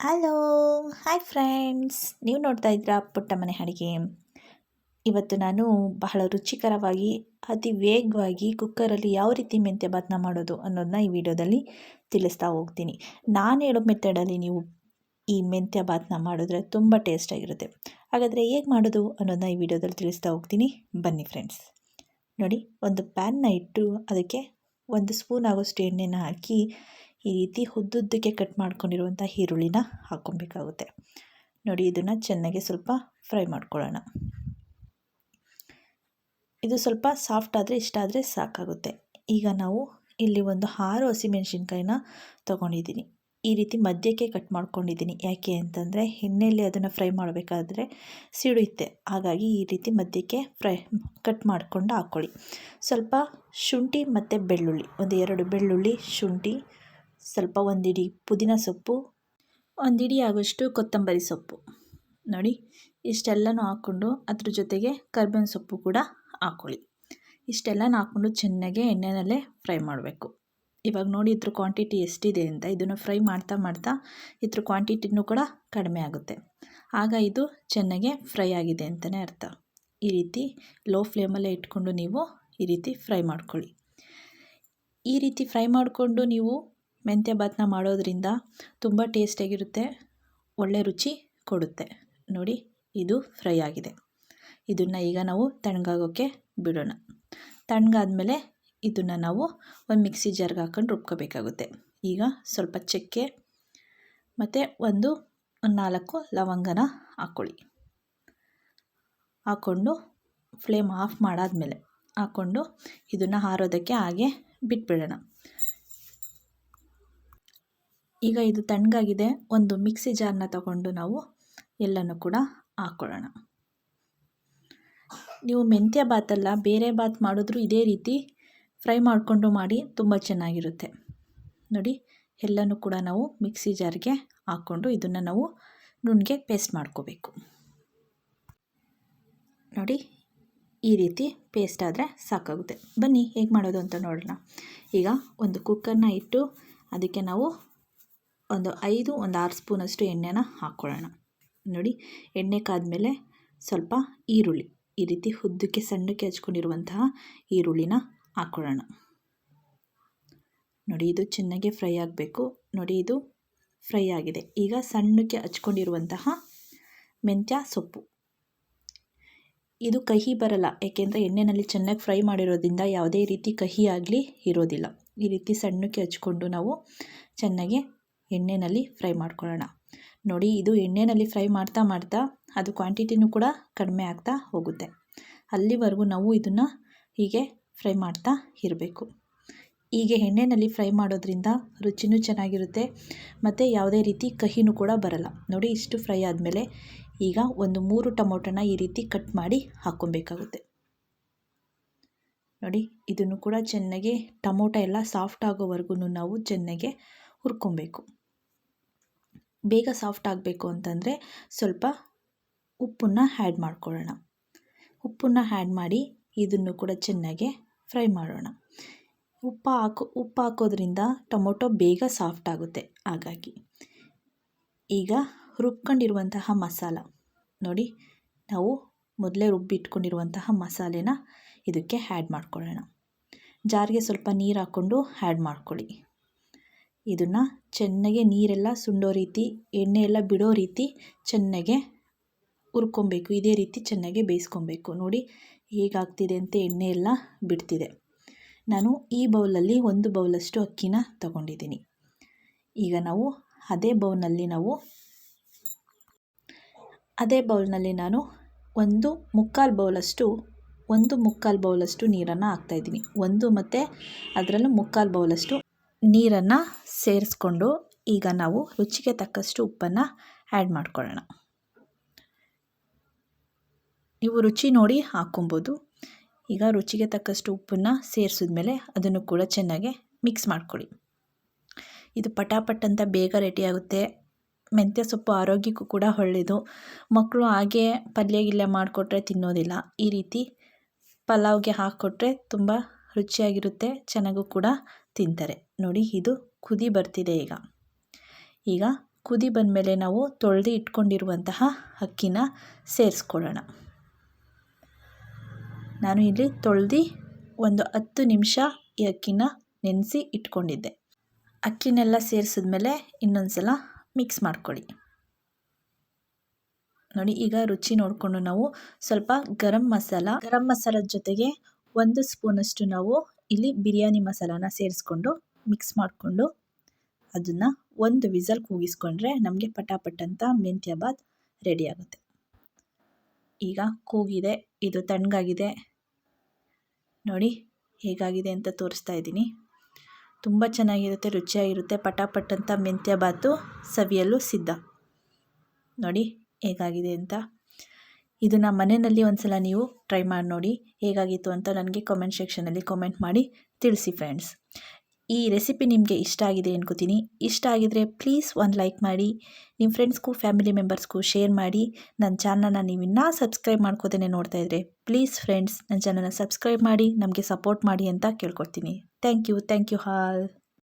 Hello, hi friends. ನೀವು ನೋಡ್ತಾ ಇದ್ದೀರಾ ಪುಟ್ಟಮನೆ ಅಡುಗೆ. ಇವತ್ತು ನಾನು ಬಹಳ ರುಚಿಕರವಾಗಿ ಅತಿ ವೇಗವಾಗಿ ಕುಕ್ಕರಲ್ಲಿ ಯಾವ ರೀತಿ ಮೆಂತ್ಯ ಭಾತನ ಮಾಡೋದು ಅನ್ನೋದನ್ನ ಈ ವಿಡಿಯೋದಲ್ಲಿ ತಿಳಿಸ್ತಾ ಹೋಗ್ತೀನಿ. ನಾನು ಹೇಳೋ ಮೆಥಡಲ್ಲಿ ನೀವು ಈ ಮೆಂತ್ಯ ಭಾತನ ಮಾಡಿದ್ರೆ ತುಂಬ ಟೇಸ್ಟಾಗಿರುತ್ತೆ. ಹಾಗಾದರೆ ಹೇಗೆ ಮಾಡೋದು ಅನ್ನೋದನ್ನ ಈ ವಿಡಿಯೋದಲ್ಲಿ ತಿಳಿಸ್ತಾ ಹೋಗ್ತೀನಿ. ಬನ್ನಿ ಫ್ರೆಂಡ್ಸ್. ನೋಡಿ, ಒಂದು ಪ್ಯಾನ್ನ ಇಟ್ಟು ಅದಕ್ಕೆ 1 ಸ್ಪೂನ್ ಆಗೋಷ್ಟು ಎಣ್ಣೆನ ಹಾಕಿ ಈ ರೀತಿ ಉದ್ದುದ್ದಕ್ಕೆ ಕಟ್ ಮಾಡ್ಕೊಂಡಿರುವಂಥ ಈರುಳ್ಳಿನ ಹಾಕ್ಕೊಬೇಕಾಗುತ್ತೆ. ನೋಡಿ, ಇದನ್ನು ಚೆನ್ನಾಗಿ ಸ್ವಲ್ಪ ಫ್ರೈ ಮಾಡ್ಕೊಳ್ಳೋಣ. ಇದು ಸ್ವಲ್ಪ ಸಾಫ್ಟ್ ಆದರೆ ಇಷ್ಟ ಆದರೆ ಸಾಕಾಗುತ್ತೆ. ಈಗ ನಾವು ಇಲ್ಲಿ ಒಂದು 6 ಹಸಿಮೆಣಸಿನ್ಕಾಯಿನ ತೊಗೊಂಡಿದ್ದೀನಿ. ಈ ರೀತಿ ಮಧ್ಯಕ್ಕೆ ಕಟ್ ಮಾಡ್ಕೊಂಡಿದ್ದೀನಿ. ಯಾಕೆ ಅಂತಂದರೆ ಎಣ್ಣೆಯಲ್ಲಿ ಅದನ್ನು ಫ್ರೈ ಮಾಡಬೇಕಾದ್ರೆ ಸಿಡಿಯುತ್ತೆ. ಹಾಗಾಗಿ ಈ ರೀತಿ ಮಧ್ಯಕ್ಕೆ ಕಟ್ ಮಾಡಿಕೊಂಡು ಹಾಕ್ಕೊಳ್ಳಿ. ಸ್ವಲ್ಪ ಶುಂಠಿ ಮತ್ತು ಬೆಳ್ಳುಳ್ಳಿ, 2 ಬೆಳ್ಳುಳ್ಳಿ, ಶುಂಠಿ, ಸ್ವಲ್ಪ 1 ಹಿಡಿ ಪುದೀನ ಸೊಪ್ಪು, 1 ಹಿಡಿ ಆಗೋಷ್ಟು ಕೊತ್ತಂಬರಿ ಸೊಪ್ಪು. ನೋಡಿ, ಇಷ್ಟೆಲ್ಲನೂ ಹಾಕ್ಕೊಂಡು ಅದ್ರ ಜೊತೆಗೆ ಕರ್ಬೇವಿನ ಸೊಪ್ಪು ಕೂಡ ಹಾಕ್ಕೊಳ್ಳಿ. ಇಷ್ಟೆಲ್ಲನೂ ಹಾಕ್ಕೊಂಡು ಚೆನ್ನಾಗಿ ಎಣ್ಣೆನಲ್ಲೇ ಫ್ರೈ ಮಾಡಬೇಕು. ಇವಾಗ ನೋಡಿ ಇದ್ರ ಕ್ವಾಂಟಿಟಿ ಎಷ್ಟಿದೆ ಅಂತ. ಇದನ್ನು ಫ್ರೈ ಮಾಡ್ತಾ ಮಾಡ್ತಾ ಇದ್ರ ಕ್ವಾಂಟಿಟಿನೂ ಕೂಡ ಕಡಿಮೆ ಆಗುತ್ತೆ. ಆಗ ಇದು ಚೆನ್ನಾಗೆ ಫ್ರೈ ಆಗಿದೆ ಅಂತಲೇ ಅರ್ಥ. ಈ ರೀತಿ ಲೋ ಫ್ಲೇಮಲ್ಲೇ ಇಟ್ಕೊಂಡು ನೀವು ಈ ರೀತಿ ಫ್ರೈ ಮಾಡ್ಕೊಳ್ಳಿ. ಈ ರೀತಿ ಫ್ರೈ ಮಾಡಿಕೊಂಡು ನೀವು ಮೆಂತ್ಯ ಭಾತನ ಮಾಡೋದ್ರಿಂದ ತುಂಬ ಟೇಸ್ಟಿಯಾಗಿರುತ್ತೆ, ಒಳ್ಳೆ ರುಚಿ ಕೊಡುತ್ತೆ. ನೋಡಿ, ಇದು ಫ್ರೈ ಆಗಿದೆ. ಇದನ್ನು ಈಗ ನಾವು ತಣ್ಣಗಾಗೋಕ್ಕೆ ಬಿಡೋಣ. ತಣ್ಣಗಾದ್ಮೇಲೆ ಇದನ್ನು ನಾವು ಒಂದು ಮಿಕ್ಸಿ ಜಾರ್ಗೆ ಹಾಕೊಂಡು ರುಬ್ಕೋಬೇಕಾಗುತ್ತೆ. ಈಗ ಸ್ವಲ್ಪ ಚಕ್ಕೆ ಮತ್ತು ಒಂದು 4 ಲವಂಗನ ಹಾಕ್ಕೊಳ್ಳಿ. ಹಾಕ್ಕೊಂಡು ಫ್ಲೇಮ್ ಆಫ್ ಮಾಡಾದ್ಮೇಲೆ ಹಾಕ್ಕೊಂಡು ಇದನ್ನು ಆರೋದಕ್ಕೆ ಹಾಗೆ ಬಿಟ್ಬಿಡೋಣ. ಈಗ ಇದು ತಣ್ಣಗಾಗಿದೆ. ಒಂದು ಮಿಕ್ಸಿ ಜಾರ್ನ ತಗೊಂಡು ನಾವು ಎಲ್ಲನೂ ಕೂಡ ಹಾಕ್ಕೊಳ್ಳೋಣ. ನೀವು ಮೆಂತ್ಯ ಭಾತಲ್ಲ ಬೇರೆ ಭಾತ್ ಮಾಡಿದ್ರೂ ಇದೇ ರೀತಿ ಫ್ರೈ ಮಾಡಿಕೊಂಡು ಮಾಡಿ, ತುಂಬ ಚೆನ್ನಾಗಿರುತ್ತೆ. ನೋಡಿ, ಎಲ್ಲನೂ ಕೂಡ ನಾವು ಮಿಕ್ಸಿ ಜಾರ್ಗೆ ಹಾಕ್ಕೊಂಡು ಇದನ್ನು ನಾವು ನುಣ್ಣಗೆ ಪೇಸ್ಟ್ ಮಾಡ್ಕೋಬೇಕು. ನೋಡಿ, ಈ ರೀತಿ ಪೇಸ್ಟ್ ಆದರೆ ಸಾಕಾಗುತ್ತೆ. ಬನ್ನಿ ಹೇಗೆ ಮಾಡೋದು ಅಂತ ನೋಡೋಣ. ಈಗ ಒಂದು ಕುಕ್ಕರ್ನ ಇಟ್ಟು ಅದಕ್ಕೆ ನಾವು ಒಂದು 6 ಸ್ಪೂನಷ್ಟು ಎಣ್ಣೆನ ಹಾಕ್ಕೊಳ್ಳೋಣ. ನೋಡಿ, ಎಣ್ಣೆ ಕಾದ್ಮೇಲೆ ಸ್ವಲ್ಪ ಈರುಳ್ಳಿ, ಈ ರೀತಿ ಉದ್ದಕ್ಕೆ ಸಣ್ಣಕ್ಕೆ ಹಚ್ಕೊಂಡಿರುವಂತಹ ಈರುಳ್ಳಿನ ಹಾಕ್ಕೊಳ್ಳೋಣ. ನೋಡಿ, ಇದು ಚೆನ್ನಾಗಿ ಫ್ರೈ ಆಗಬೇಕು. ನೋಡಿ, ಇದು ಫ್ರೈ ಆಗಿದೆ. ಈಗ ಸಣ್ಣಕ್ಕೆ ಹಚ್ಕೊಂಡಿರುವಂತಹ ಮೆಂತ್ಯ ಸೊಪ್ಪು. ಇದು ಕಹಿ ಬರಲ್ಲ, ಏಕೆಂದರೆ ಎಣ್ಣೆಯಲ್ಲಿ ಚೆನ್ನಾಗಿ ಫ್ರೈ ಮಾಡಿರೋದ್ರಿಂದ ಯಾವುದೇ ರೀತಿ ಕಹಿ ಆಗಲಿ ಇರೋದಿಲ್ಲ. ಈ ರೀತಿ ಸಣ್ಣಕ್ಕೆ ಹಚ್ಕೊಂಡು ನಾವು ಚೆನ್ನಾಗಿ ಎಣ್ಣೆಯಲ್ಲಿ ಫ್ರೈ ಮಾಡ್ಕೊಳ್ಳೋಣ. ನೋಡಿ, ಇದು ಎಣ್ಣೆಯಲ್ಲಿ ಫ್ರೈ ಮಾಡ್ತಾ ಮಾಡ್ತಾ ಅದು ಕ್ವಾಂಟಿಟಿನೂ ಕೂಡ ಕಡಿಮೆ ಆಗ್ತಾ ಹೋಗುತ್ತೆ. ಅಲ್ಲಿವರೆಗೂ ನಾವು ಇದನ್ನು ಹೀಗೆ ಫ್ರೈ ಮಾಡ್ತಾ ಇರಬೇಕು. ಹೀಗೆ ಎಣ್ಣೆಯಲ್ಲಿ ಫ್ರೈ ಮಾಡೋದ್ರಿಂದ ರುಚಿನೂ ಚೆನ್ನಾಗಿರುತ್ತೆ ಮತ್ತು ಯಾವುದೇ ರೀತಿ ಕಹಿನೂ ಕೂಡ ಬರಲ್ಲ. ನೋಡಿ, ಇಷ್ಟು ಫ್ರೈ ಆದಮೇಲೆ ಈಗ ಒಂದು 3 ಟೊಮೊಟೊನ ಈ ರೀತಿ ಕಟ್ ಮಾಡಿ ಹಾಕ್ಕೊಬೇಕಾಗುತ್ತೆ. ನೋಡಿ, ಇದನ್ನು ಕೂಡ ಚೆನ್ನಾಗಿ ಟೊಮೊಟೊ ಎಲ್ಲ ಸಾಫ್ಟ್ ಆಗೋವರೆಗೂ ನಾವು ಚೆನ್ನಾಗಿ ಹುರ್ಕೊಬೇಕು. ಬೇಗ ಸಾಫ್ಟ್ ಆಗಬೇಕು ಅಂತಂದರೆ ಸ್ವಲ್ಪ ಉಪ್ಪನ್ನು ಆ್ಯಡ್ ಮಾಡ್ಕೊಳ್ಳೋಣ. ಉಪ್ಪನ್ನು ಆ್ಯಡ್ ಮಾಡಿ ಇದನ್ನು ಕೂಡ ಚೆನ್ನಾಗಿ ಫ್ರೈ ಮಾಡೋಣ. ಉಪ್ಪು ಹಾಕೋದ್ರಿಂದ ಟೊಮೊಟೊ ಬೇಗ ಸಾಫ್ಟ್ ಆಗುತ್ತೆ. ಹಾಗಾಗಿ ಈಗ ರುಬ್ಕೊಂಡಿರುವಂತಹ ಮಸಾಲ ನೋಡಿ, ನಾವು ಮೊದಲೇ ರುಬ್ಬಿಟ್ಕೊಂಡಿರುವಂತಹ ಮಸಾಲೆನ ಇದಕ್ಕೆ ಆ್ಯಡ್ ಮಾಡ್ಕೊಳ್ಳೋಣ. ಜಾರಿಗೆ ಸ್ವಲ್ಪ ನೀರು ಹಾಕ್ಕೊಂಡು ಆ್ಯಡ್ ಮಾಡ್ಕೊಳ್ಳಿ. ಇದನ್ನು ಚೆನ್ನಾಗೆ ನೀರೆಲ್ಲ ಸುಂಡೋ ರೀತಿ, ಎಣ್ಣೆ ಎಲ್ಲ ಬಿಡೋ ರೀತಿ ಚೆನ್ನಾಗೆ ಹುರ್ಕೊಬೇಕು. ಇದೇ ರೀತಿ ಚೆನ್ನಾಗಿ ಬೇಯಿಸ್ಕೊಬೇಕು. ನೋಡಿ, ಹೇಗಾಗ್ತಿದೆ ಅಂತ ಎಣ್ಣೆ ಎಲ್ಲ ಬಿಡ್ತಿದೆ. ನಾನು ಈ ಬೌಲಲ್ಲಿ 1 ಬೌಲಷ್ಟು ಅಕ್ಕಿನ ತಗೊಂಡಿದ್ದೀನಿ. ಈಗ ನಾವು ಅದೇ ಬೌಲ್ನಲ್ಲಿ ನಾನು 1/4 ಬೌಲಷ್ಟು ನೀರನ್ನು ಹಾಕ್ತಾಯಿದ್ದೀನಿ. 1 ಮತ್ತು ಅದರಲ್ಲೂ 3/4 ಬೌಲಷ್ಟು ನೀರನ್ನು ಸೇರಿಸ್ಕೊಂಡು ಈಗ ನಾವು ರುಚಿಗೆ ತಕ್ಕಷ್ಟು ಉಪ್ಪನ್ನು ಆ್ಯಡ್ ಮಾಡ್ಕೊಳ್ಳೋಣ. ನೀವು ರುಚಿ ನೋಡಿ ಹಾಕ್ಕೊಬೋದು. ಈಗ ರುಚಿಗೆ ತಕ್ಕಷ್ಟು ಉಪ್ಪನ್ನು ಸೇರಿಸಿದ್ಮೇಲೆ ಅದನ್ನು ಕೂಡ ಚೆನ್ನಾಗಿ ಮಿಕ್ಸ್ ಮಾಡ್ಕೊಳ್ಳಿ. ಇದು ಪಟಾಪಟ್ ಅಂತ ಬೇಗ ರೆಡಿಯಾಗುತ್ತೆ. ಮೆಂತ್ಯ ಸೊಪ್ಪು ಆರೋಗ್ಯಕ್ಕೂ ಕೂಡ ಒಳ್ಳೆಯದು. ಮಕ್ಕಳು ಹಾಗೆ ಪಲ್ಯ ಮಾಡಿಕೊಟ್ರೆ ತಿನ್ನೋದಿಲ್ಲ. ಈ ರೀತಿ ಪಲಾವ್ಗೆ ಹಾಕ್ಕೊಟ್ರೆ ತುಂಬ ರುಚಿಯಾಗಿರುತ್ತೆ, ಚೆನ್ನಾಗೂ ಕೂಡ ತಿಂತಾರೆ. ನೋಡಿ, ಇದು ಕುದಿ ಬರ್ತಿದೆ. ಈಗ ಕುದಿ ಬಂದಮೇಲೆ ನಾವು ತೊಳೆದು ಇಟ್ಕೊಂಡಿರುವಂತಹ ಅಕ್ಕಿನ ಸೇರಿಸ್ಕೊಳ್ಳೋಣ. ನಾನು ಇಲ್ಲಿ ತೊಳೆದು ಒಂದು 10 ನಿಮಿಷ ಈ ಅಕ್ಕಿನ ನೆನೆಸಿ ಇಟ್ಕೊಂಡಿದ್ದೆ. ಅಕ್ಕಿನೆಲ್ಲ ಸೇರಿಸಿದ್ಮೇಲೆ ಇನ್ನೊಂದು ಸಲ ಮಿಕ್ಸ್ ಮಾಡ್ಕೊಳ್ಳಿ. ನೋಡಿ, ಈಗ ರುಚಿ ನೋಡಿಕೊಂಡು ನಾವು ಸ್ವಲ್ಪ ಗರಂ ಮಸಾಲದ ಜೊತೆಗೆ 1 ಸ್ಪೂನಷ್ಟು ನಾವು ಇಲ್ಲಿ ಬಿರಿಯಾನಿ ಮಸಾಲಾನ ಸೇರಿಸ್ಕೊಂಡು ಮಿಕ್ಸ್ ಮಾಡಿಕೊಂಡು ಅದನ್ನು 1 ವಿಸಲ್ ಕೂಗಿಸ್ಕೊಂಡ್ರೆ ನಮಗೆ ಪಟಾಪಟ್ ಅಂತ ಮೆಂತ್ಯ ಬಾತ್ ರೆಡಿ ಆಗುತ್ತೆ. ಈಗ ಕೂಗಿದೆ, ಇದು ತಣ್ಣಗಾಗಿದೆ. ನೋಡಿ ಹೇಗಾಗಿದೆ ಅಂತ ತೋರಿಸ್ತಾ ಇದ್ದೀನಿ. ತುಂಬ ಚೆನ್ನಾಗಿರುತ್ತೆ, ರುಚಿಯಾಗಿರುತ್ತೆ. ಪಟಾಪಟ್ ಅಂತ ಮೆಂತ್ಯ ಬಾತು ಸವಿಯಲು ಸಿದ್ಧ. ನೋಡಿ ಹೇಗಾಗಿದೆ ಅಂತ. ಇದನ್ನು ಮನೆಯಲ್ಲಿ ಒಂದ್ಸಲ ನೀವು ಟ್ರೈ ಮಾಡಿ ನೋಡಿ ಹೇಗಾಗಿತ್ತು ಅಂತ ನನಗೆ ಕಾಮೆಂಟ್ ಸೆಕ್ಷನಲ್ಲಿ ಕಾಮೆಂಟ್ ಮಾಡಿ ತಿಳಿಸಿ ಫ್ರೆಂಡ್ಸ್. ಈ ರೆಸಿಪಿ ನಿಮಗೆ ಇಷ್ಟ ಆಗಿದೆ ಅನ್ಕೋತೀನಿ. ಇಷ್ಟ ಆಗಿದರೆ ಪ್ಲೀಸ್ ಒಂದು ಲೈಕ್ ಮಾಡಿ, ನಿಮ್ಮ ಫ್ರೆಂಡ್ಸ್ಗೂ ಫ್ಯಾಮಿಲಿ ಮೆಂಬರ್ಸ್ಗೂ ಶೇರ್ ಮಾಡಿ. ನನ್ನ ಚಾನಲ್ನ ನೀವು ಇನ್ನೂ ಸಬ್ಸ್ಕ್ರೈಬ್ ಮಾಡ್ಕೋದೇ ನೋಡ್ತಾ ಇದ್ದರೆ ಪ್ಲೀಸ್ ಫ್ರೆಂಡ್ಸ್ ನನ್ನ ಚಾನಲ್ನ ಸಬ್ಸ್ಕ್ರೈಬ್ ಮಾಡಿ, ನಮಗೆ ಸಪೋರ್ಟ್ ಮಾಡಿ ಅಂತ ಕೇಳ್ಕೊಳ್ತೀನಿ. Thank you all.